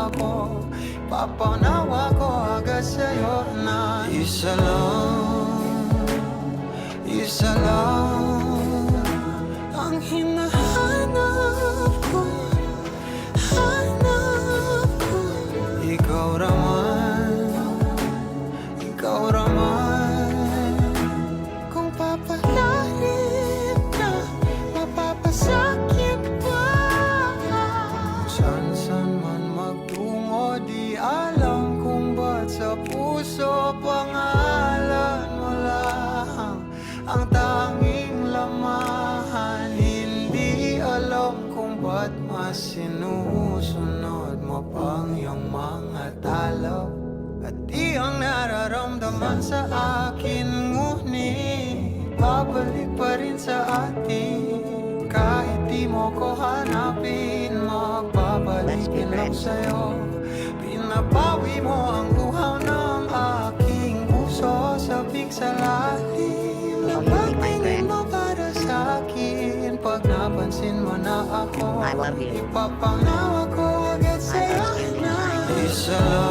ako. Papanawa ko agad sa'yo na isa lang ang hinahanap ko, hanap ko. Ikaw raman, kung papalalim na, mapapasakit pa. San man magtungo, di alam kung ba't sa puso pangalan mo lang ang tanging lamahan. Hindi alam kung ba't mas sinusunod mo pang iyong mga talo. At di ang nararamdaman sa akin, ngunit babalik pa rin sa atin. Kahit di mo ko hanapin, magbabalikin lang sa'yo. Pinapawi mo ang uhaw ng aking puso, sabik sa lalim. Napagtingin mo para sa akin, pag napansin mo na ako, I love you. ipapanawa ko agad sa'yo na isa lang